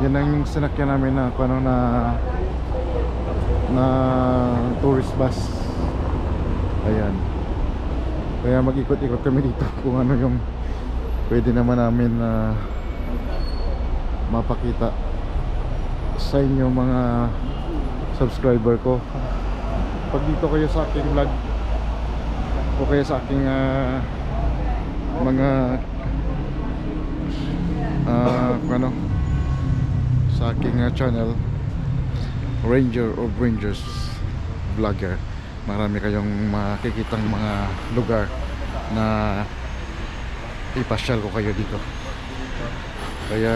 Yan ang yung sinakyan namin na ano na tourist bus. Ayan. Kaya mag-ikot-ikot kami dito kung ano yung pwede naman namin na mapakita sa inyo mga subscriber ko. Pag dito kayo sa aking vlog o kaya sa aking mga ano sa aking channel Ranger of Rangers Vlogger, marami kayong makikitang mga lugar na ipasyal ko kayo dito. Kaya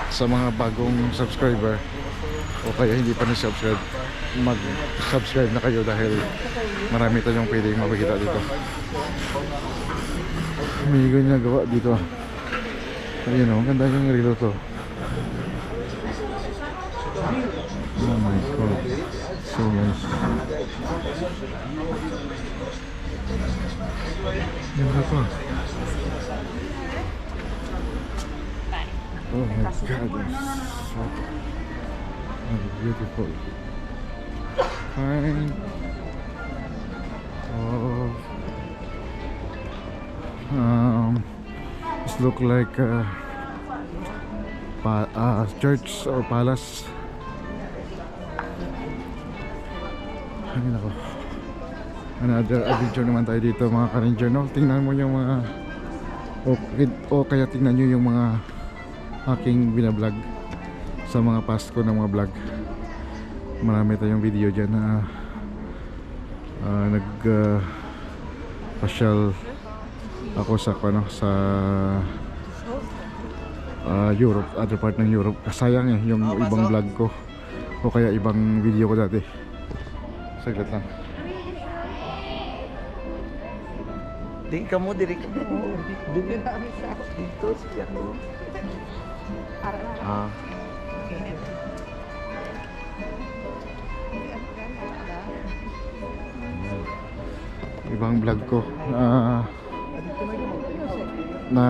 sa mga bagong subscriber o kaya hindi pa na-subscribe, mag-subscribe na kayo dahil marami tayong pwedeng mapakita dito. May ganyan gawa dito. Ayun o, ganda yung relo to. Oh my god, so nice. Ganda pa. Oh my god, it's so beautiful. Kind of it look like church or palace. Ay nako, another adventure naman tayo dito mga ka-ranger, no? Tingnan mo yung mga o kaya tingnan nyo yung mga aking binablog sa mga past ko ng mga vlog. Marami tayong video dyan na pasyal ako sa Europe, other part ng Europe. Kasayang yung ibang vlog ko o kaya ibang video ko dati. Saglit lang. Diri ka mo. Diri na kami sa dito siya. Ibang vlog ko na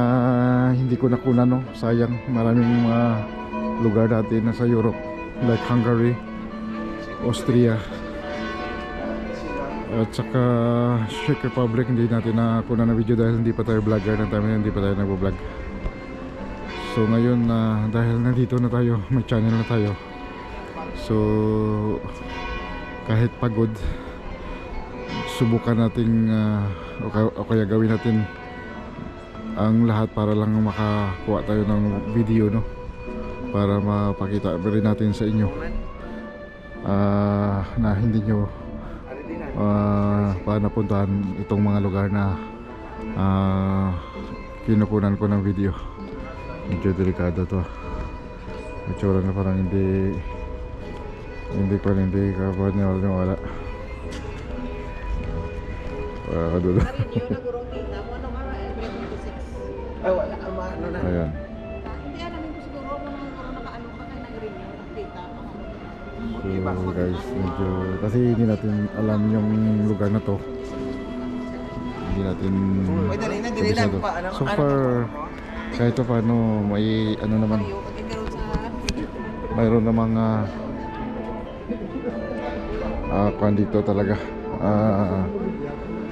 hindi ko nakunan, no? Sayang, maraming mga lugar dati na sa Europe like Hungary, Austria at saka Czech Republic. Hindi natin nakunan na video dahil hindi pa tayo vlogger ng time, hindi pa tayo nagbo-vlog. So ngayon dahil nandito na tayo, may channel na tayo, so kahit pagod, subukan nating o kaya gawin natin ang lahat para lang makakuha tayo ng video, no? Para mapakita rin natin sa inyo na hindi nyo napuntahan itong mga lugar na kinukunan ko ng video. Medyo delikado to. Itsura na parang hindi ka wala. Kadulo. Ay, wala ka maano na. Ayan. Hindi namin ko siguro kung nakaano ka kay nag-renew, nakita So guys, medyo kasi hindi natin alam yung lugar na to. Hindi natin kabisado. So far, kahit pa paano, may ano naman, mayroon namang kung dito talaga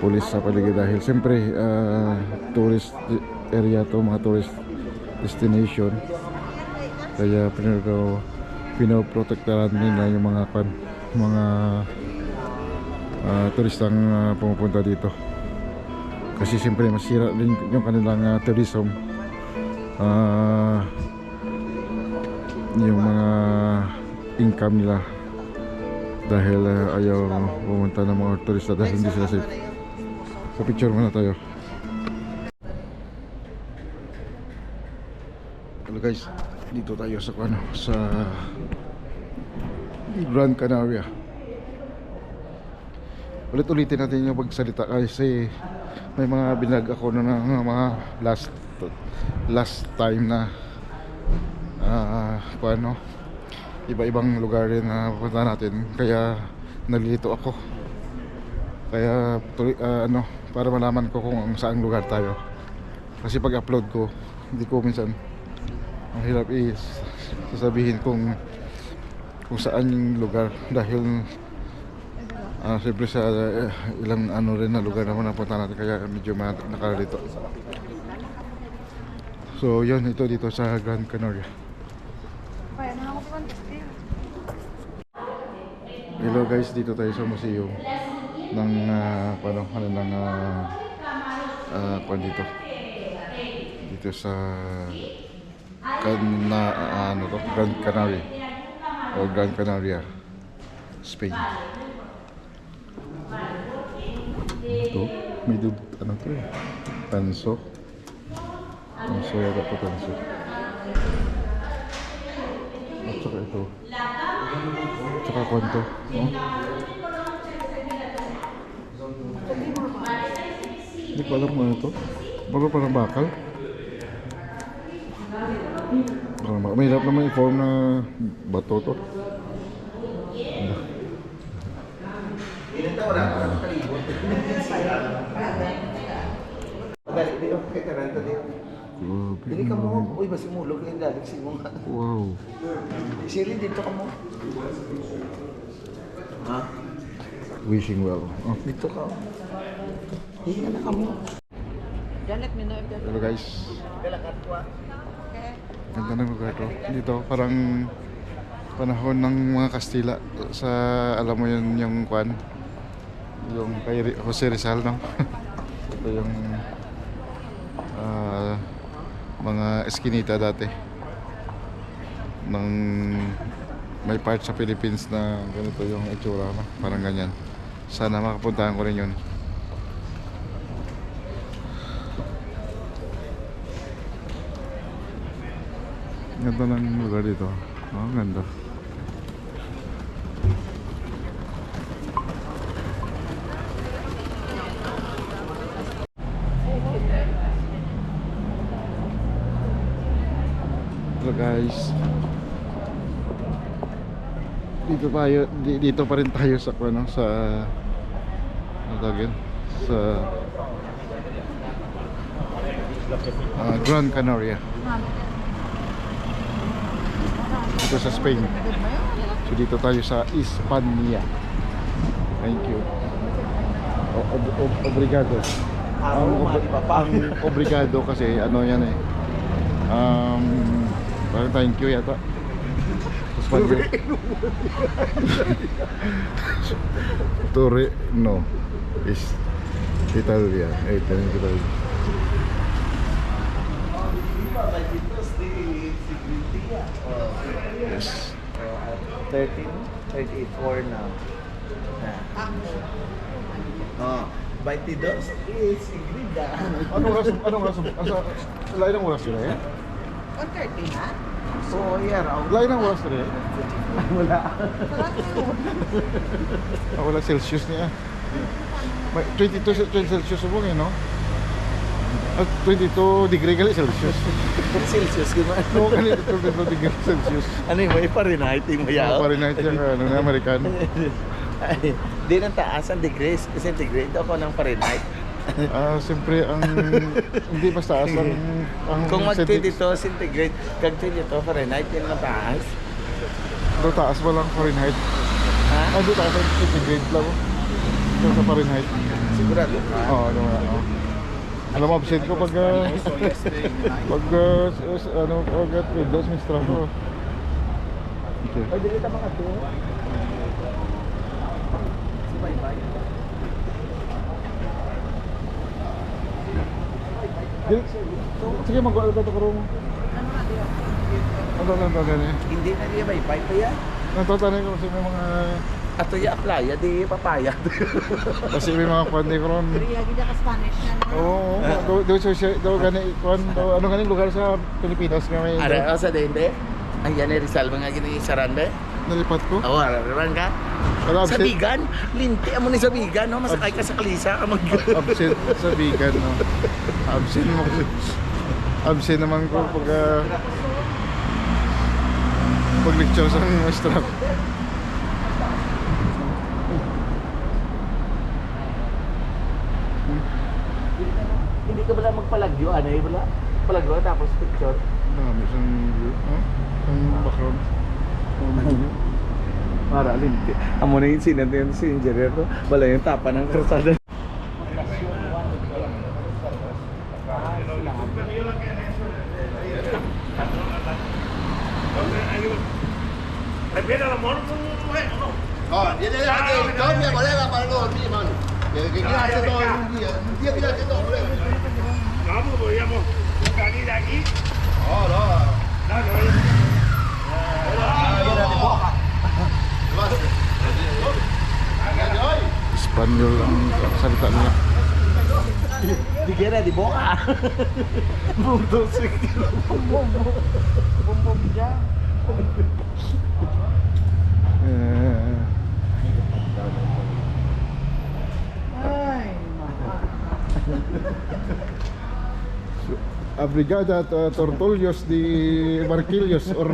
pulis sa paligid dahil siyempre tourist area to, mga tourist destination, kaya pinoprotektahan nila yung mga turistang pumupunta dito kasi siyempre masira din yung kanilang tourism, yung mga income nila dahil ayaw pumunta ng mga turista dahil hindi sila safe. So picture muna tayo. Hello guys, dito tayo sa Gran Canaria. Ulit-ulitin natin yung pagsalita kasi may mga binag ako na ng mga last time na iba-ibang lugar rin na pupunta natin, kaya nalilito ako. Kaya para malaman ko kung saan lugar tayo, kasi pag upload ko hindi ko minsan Ang hirap sasabihin kung saan yung lugar dahil siyempre sa ilang ano rin na lugar naman napunta natin kaya medyo nakalito. So yun, ito dito sa Gran Canaria. Hello guys, dito tayo sa museum ng dito sa Gran Canaria o Gran Canaria, Spain. Ito, may ano to eh, tanso yata po, tanso. At saka ito, tsaka kwanto, no? Hindi ko alam kung ano ito. Parang bakal. Mahirap naman i-form na bato to. Dali, di ako kay Karanta di. Grabe. Dili ka mo, uy, basi mulog yung galaxy mo nga. Wow. Siri, dito ka mo. Ha? Wishing well. Oh. Dito ka. Hinga na ka mo. Then let me know if there's Hello guys. Kalakat ko ah. okay. Ganda ng lugar to. Dito parang panahon ng mga Kastila sa, alam mo yun, yung kwan, yung kay Jose Rizal, no? Ito yung mga eskinita dati ng may part sa Philippines na ganito yung itsura, no? Parang ganyan. Sana makapuntahan ko rin yun. Ganda ng lugar dito. Oh, ganda. Hello guys. Dito pa rin tayo sa ano tawag yun? Sa Gran Canaria. Dito sa Spain. So dito tayo sa Hispania. Thank you. Obrigado. Ang obrigado kasi ano yan eh. Parang thank you yata. Hispania. Torre no. Is Italia. Italian Italia. Yes. 13, 38, 4 now. Oh, 22 is Sigrida. Anong oras? Lain ng oras yun eh? 1:30 na? So, yeah, Lain ng oras rin eh? wala. Wala Celsius niya. May 22 Celsius mo eh, no? 22 degree gali Celsius. Celsius, gano'n. No, gali 22 degree Celsius. Ano yung may Fahrenheit yung mayaw? Fahrenheit yan, ano na, American. Ay, di ng taas ang degrees, centigrade ako ng Fahrenheit. Siyempre, hindi mas taas ang Kung mag-22 centigrade, kag 22 Fahrenheit, yun ang taas. Doon taas mo lang Fahrenheit. Ha? Doon taas ang centigrade lang. Doon sa Fahrenheit. Sigurado ka? Oo, ano nga. Alam mo, absent ko pag Windows, may strap ko. Okay. Ay, dili ta mga to. Si Bye-Bye. Sige, mag-wala ka ito karong. Ano ganyan? Hindi na niya Bye-Bye pa yan. Natotanay ko kasi may mga... Ato ya playa, di papaya. Kasi may mga kwan di ko ron. Priya gid ka Spanish na. Oo, ano ganing lugar sa Pilipinas nga may Ara, sa dende? Ayan ni Rizal, mga gini sarande. nalipat ko. Oo, araran ka. Pero Sa absent, bigan, linti mo ni sa bigan, no? Masakay ka sa kalisa ka mag... absent sa vegan, no? Absent mo kasi. Absent naman ko pag lecture sa maestra. Hindi ka bala magpalagyo, ano eh, bala? Palagyo, tapos picture. Dami isang view. Ang background. Para linti. Amo na yung sinanto yung si engineer ko. Wala yung tapa ng karsada. No, tiene que cambia colega para los días, mano. Que quiera hacer todo en un día quiere hacer todo, colega. No, pues podríamos salir de aquí. No, no. No, no, Espanyol ang salita niya. Di kira di boka. Bumbong sikil. Bumbong dyan. Ay, Abrigada Tortolios di Marquillos or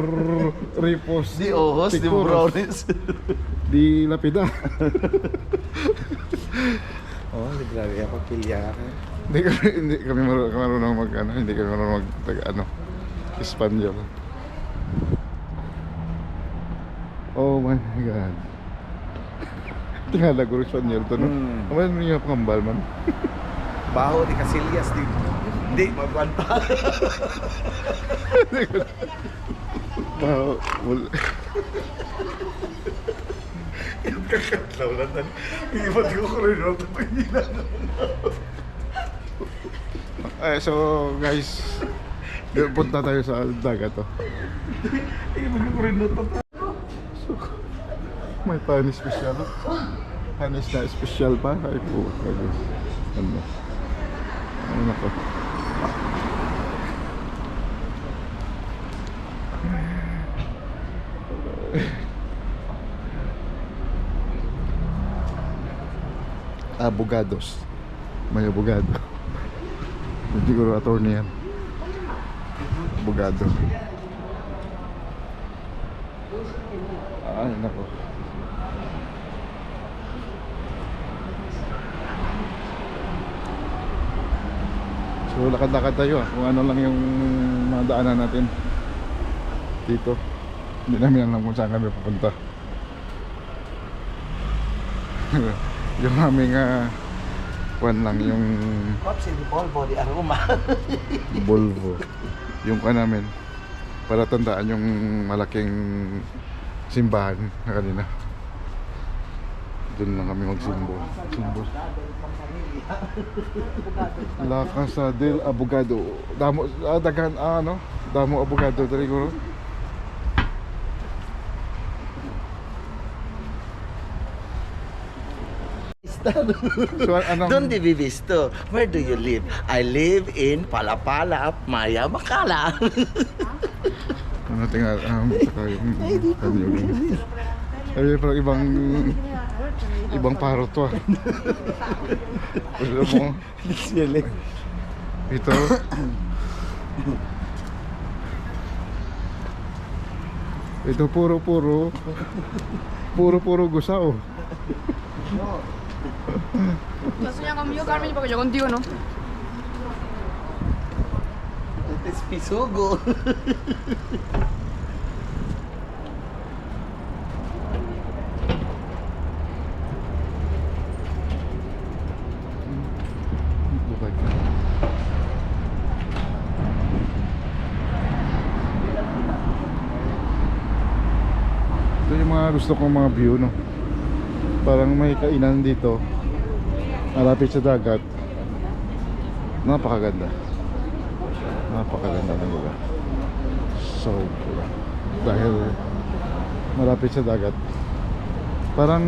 Ripos di ojos, di Picuros, brownies. di Lapida. Oh, di grabe ako pilya ka. Hindi kami marunong mag ano, hindi kami marunong mag ano, Espanyol. Oh my God. Tingala ko Espanyol to, no? Aman mo yung pangambal man. Baho di Casillas di. Di magwanta. Wow, Yung kakatlaw lang tan. Hindi ba di ko kurino ito pagina. so guys, punta tayo sa dagat to. Hindi ba di ko kurino ito. May panis special. Panis na special pa. Ay po, guys. Ano? Ano na to? Abogados. May abogado. Siguro attorney yan. Abogado. Ay, nako. So lakad-lakad tayo kung ano lang yung madaanan natin dito. Hindi namin alam kung saan kami pupunta. Yung aming kwan lang yung Kopsi di Volvo di Aroma. Volvo. Yung kwan namin para tandaan yung malaking simbahan na kanina. Doon lang kami magsimbo. Simbo. La Casa del Abogado. Damo daghan ano? Damo abogado dali ko. So anong Donde vives tú? Where do you live? I live in Palapala, Maya, Bacala. ano tingnan saka yung sabi parang ibang parot to ah. Gusto mo ito ito puro gusaw. Gusto niya kami yung Carmen pag contigo, no? Es pisugo. Ito yung mga gusto kong mga view, no? Parang may kainan dito malapit sa dagat. Napakaganda ng lugar. So dahil malapit sa dagat, parang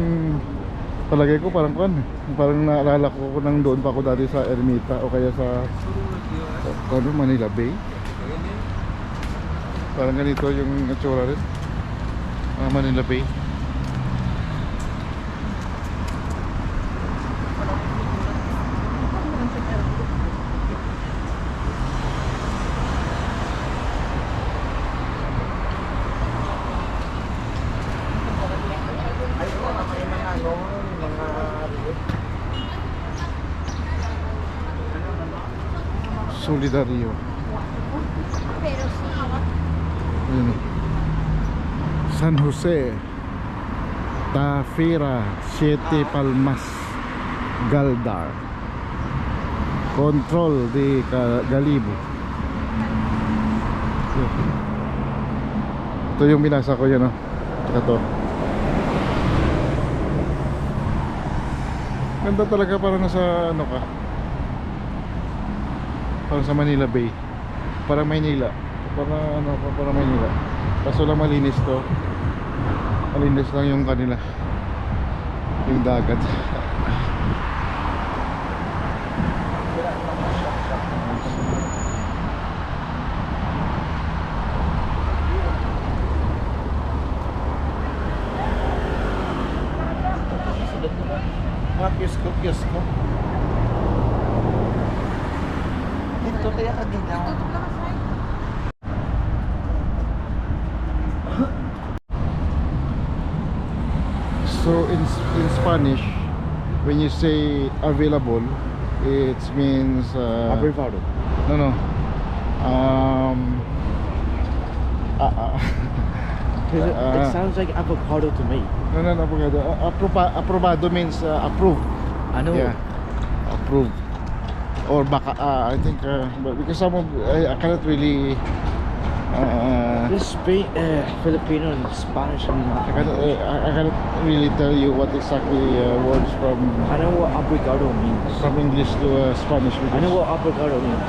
palagay ko parang naalala ko nang doon pa ako dati sa Ermita o kaya sa Manila Bay. Parang ganito yung itsura rin. Manila Bay. Solidario. Pero si Ayun. San Jose, Tafira, Siete Palmas, Galdar, Control de Galibo. Ito yung binasa ko yan, oh. Tsaka to. Ganda talaga, para nasa ano ka, parang sa Manila Bay, para Maynila, para Maynila. Kaso lang malinis to, malinis lang yung kanila, yung dagat. Mga kiosko. Dito kaya ka ginaw. Tutok lang sa side. So in Spanish, when you say available, it means Abrevado. no. It sounds like avocado to me. No, avocado. Aprobado means approved. I know. Yeah, approved. Or baka, I think, but because some of I cannot really. This Filipino and Spanish and I cannot really tell you what exactly words from I know what abrigado means. English to Spanish. I know what abrigado means.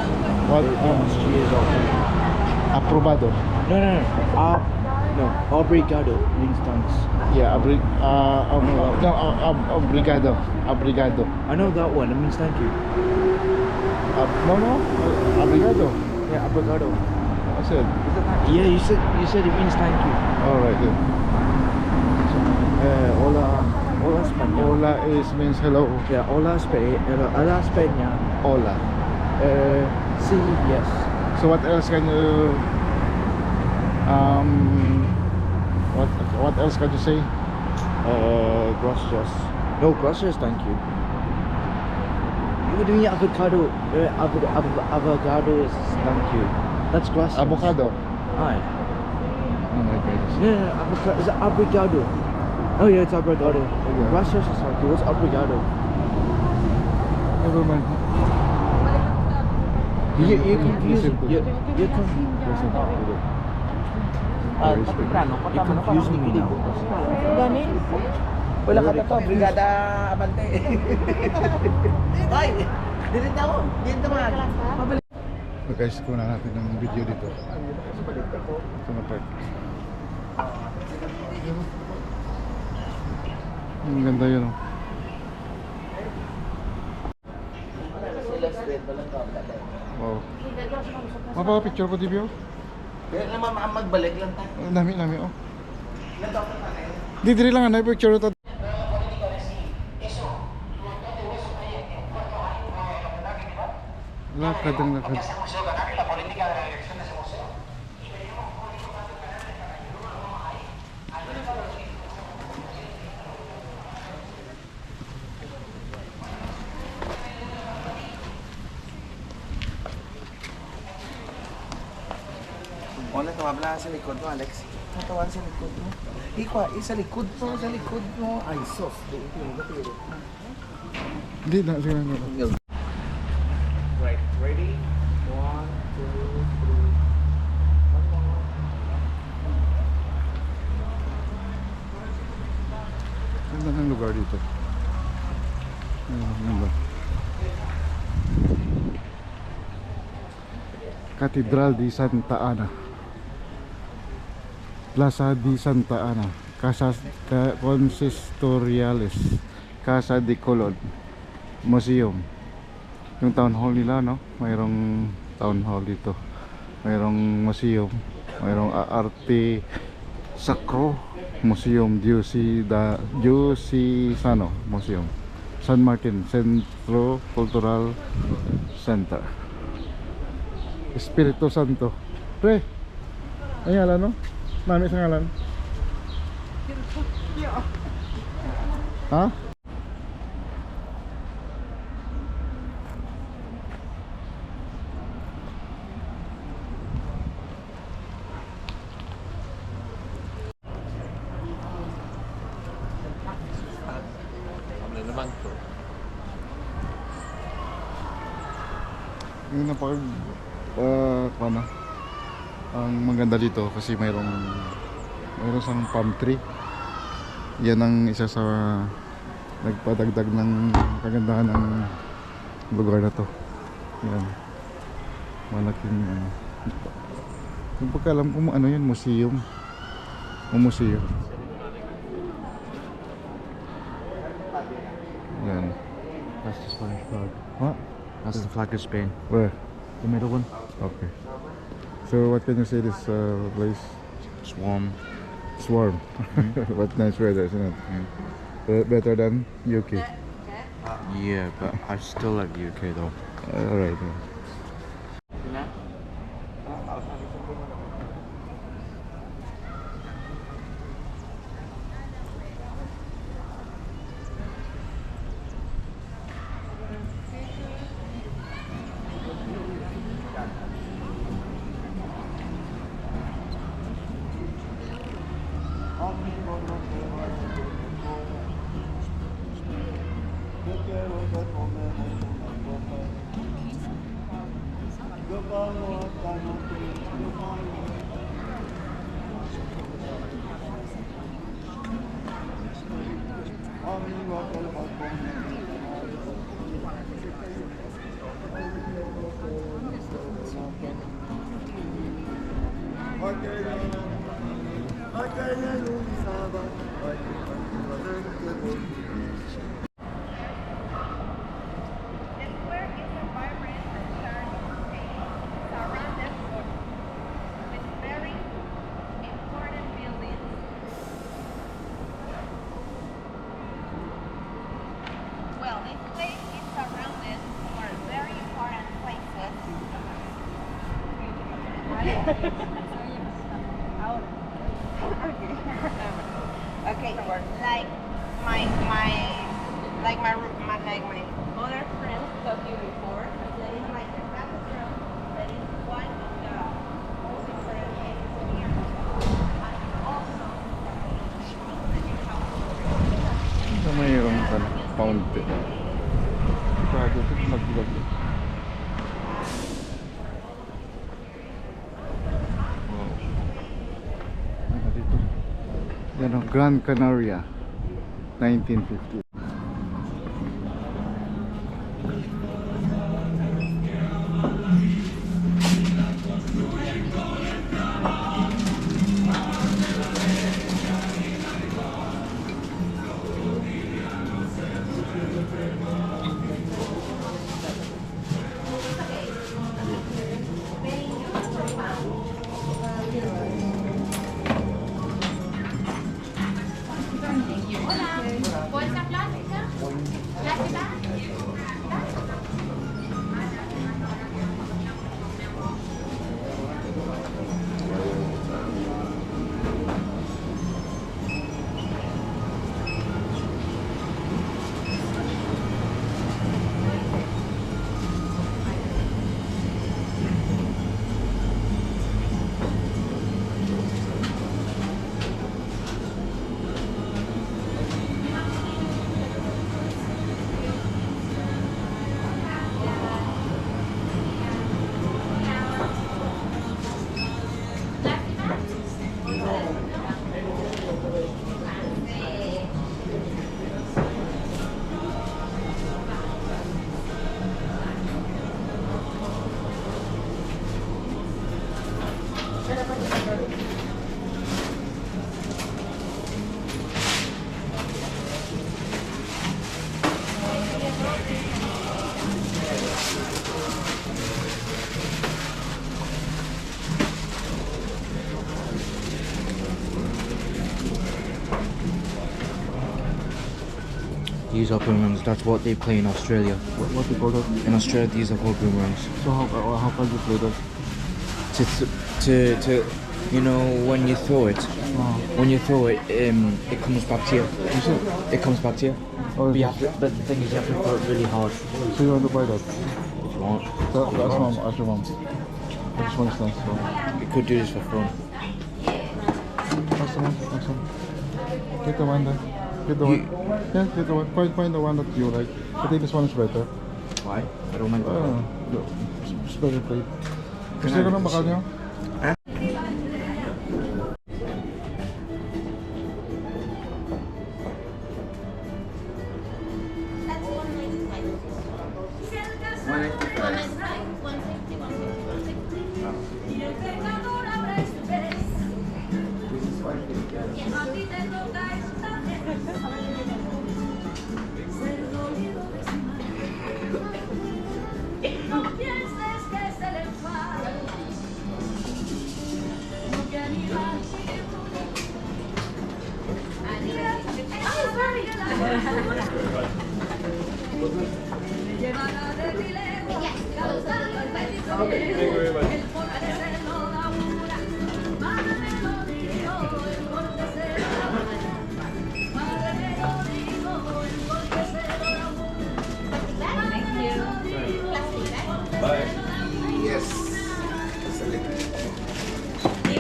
What It means cheers or aprobado. No, abrigado means thanks. Yeah, obrigado. I know that one. It means thank you. No, obrigado. Yeah, abrigado. I said. Yeah, you said it means thank you. All right. Then. Hola España. Hola means hello. Yeah, hola España. Hola. Sí, yes. So what else can you what else can you say? Gracias. No, gracias, thank you. You're doing avocado. Avocado is thank you. That's gracias. Avocado. Hi. Oh my goodness. Yeah, avocado. Is it abrigado? Oh yeah, it's abrigado. Yeah. Gracias is thank you. What's abrigado? Never mind. You're confusing. Simple. You're confusing. Very simple. You're confusing me now. Gani? Wala ka na to, Brigada Abante. Ay, dilit ako. Dito man. So guys, kunan natin ng video dito. Ito na part. Ang ganda yun, oh. Wow. Mapapicture ko, Divyo? Kaya naman magbalik lang tayo. Ang dami, oh. Di diri lang na picture to. Lakad ang lakad. Wala, tumabla sa likod mo, Alex. Natawan sa likod mo. Sa likod mo. Ay, sos. Hindi na, sige na. Right, ready? 1, 2, 3. One more. Ganda ng lugar dito. Ganda. Catedral di Santa Ana, Plaza di Santa Ana, Casa Consistoriales, Casa de Colón, Museum. Yung town hall nila, no? Mayroong town hall dito. Mayroong museum, mayroong arte sacro museum, Diocesano Museum, San Martin Centro Cultural Center, Espiritu Santo. Pre, ay ngalan, no? Nami sa ngalan? Ha? Yung napaka ano, ang maganda dito kasi mayroong isang palm tree. Yan ang isa sa nagpadagdag ng kagandahan ng lugar na to. Yan, malaking yung pagkalam ko ano yun, museum o museo. Yan. That's the Spanish flag. What? That's the flag of Spain. Where? The middle one. Okay. So what can you say this place? It's warm. It's warm. What nice weather, isn't it? Better than UK. Yeah, but I still like the UK though. Alright. The square is a vibrant and charming space surrounded with very important buildings. Well, this place is surrounded for very important places. Okay, like my other friends told you before, that is like the bathroom, that is one of the most important places here. And also, Ito mayroong fountain. Sigurado ito nagbulag. Wow. Ano dito? Yan ang Gran Canaria 1950. bolsa plástica, plástica. These are boomerangs. That's what they play in Australia. What do you call that? In Australia, these are called boomerangs. So how can you play that? To you know, when you throw it, it comes back to you. Is it? It comes back to you. Oh, But, but the thing is, you have to throw it really hard so you want to buy that? if you want. Ask your mom. This one's nice. So. You could do this for fun. Ask the mom. Get the one then. Get the one. Yeah, get the one. Find the one that you like. I think this one is better. Why? I don't mind. Spare plate. Gusto ko ng bakal nyo? That's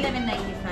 11.95.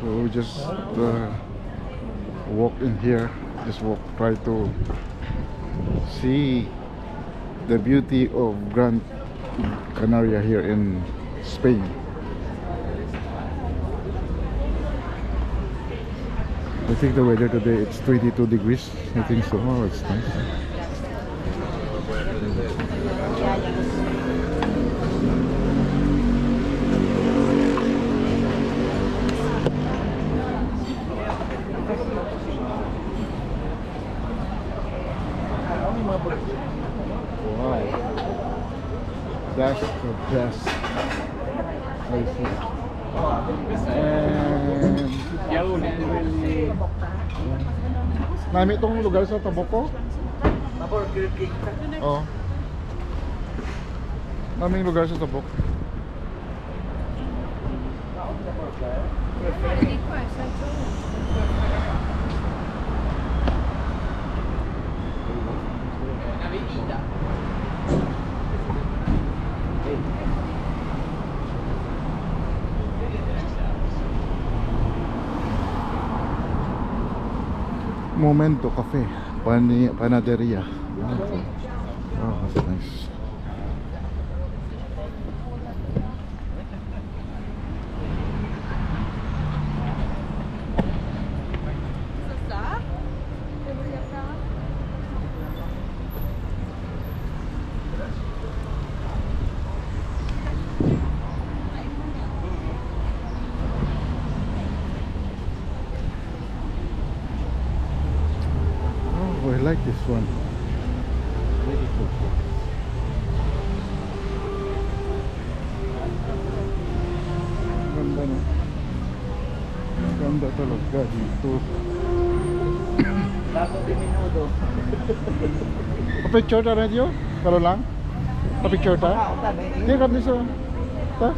So we just walk in here, just walk, try to see the beauty of Gran Canaria here in Spain. I think the weather today it's 22 degrees. I think so. Oh, it's nice. Wow, that's the best. I see. And nami itong lugar sa Taboko? Oo. Naming lugar sa Tabok. Momento Cafe, Panaderia. Oh, that's nice. Oh, I like this one. Beautiful. Ganda no? Ganda talaga dito. Pa-picture ta radio? Kalo lang? Pa-picture ta? Hindi ka dito. Ta?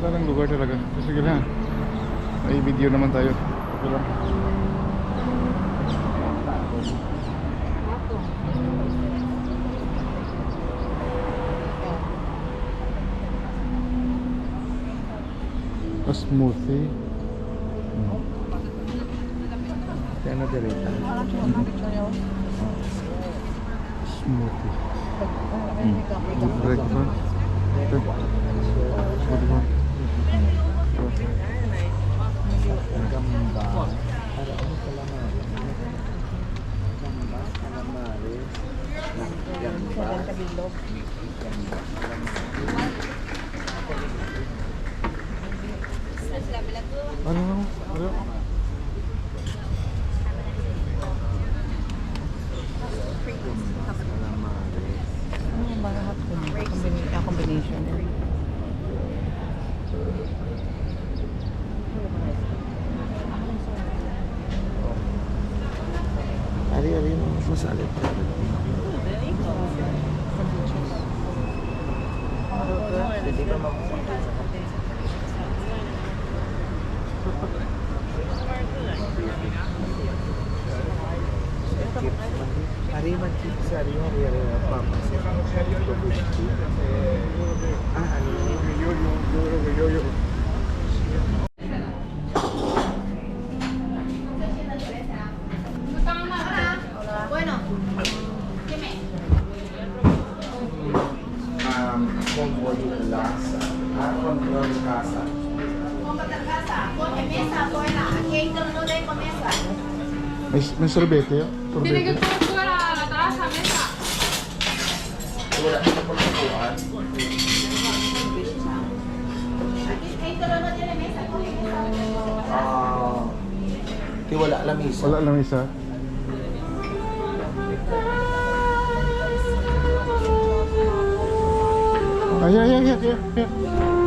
Ganda ng lugar talaga. Sige na. May video naman tayo. Okay lang. A smoothie. Kaya direta. Smoothie. Breakfast. Gamba. Para ano calamari? Gamba, calamari. Gamba. Ano? Ano? Calamari. Combination. Ari mo masalit. Hindi ka Ari man chips, ari papa. Bueno, dime. Control casa. Compra la casa, pone mesa afuera. Aquí hay turno de con mesa. May sorbete? Tiene que colocar atrás la mesa. Wala ka pa kukuhan. Aquí hay turno no tiene mesa, coge mesa. Di wala lamisa. Wala lang isa. Ay.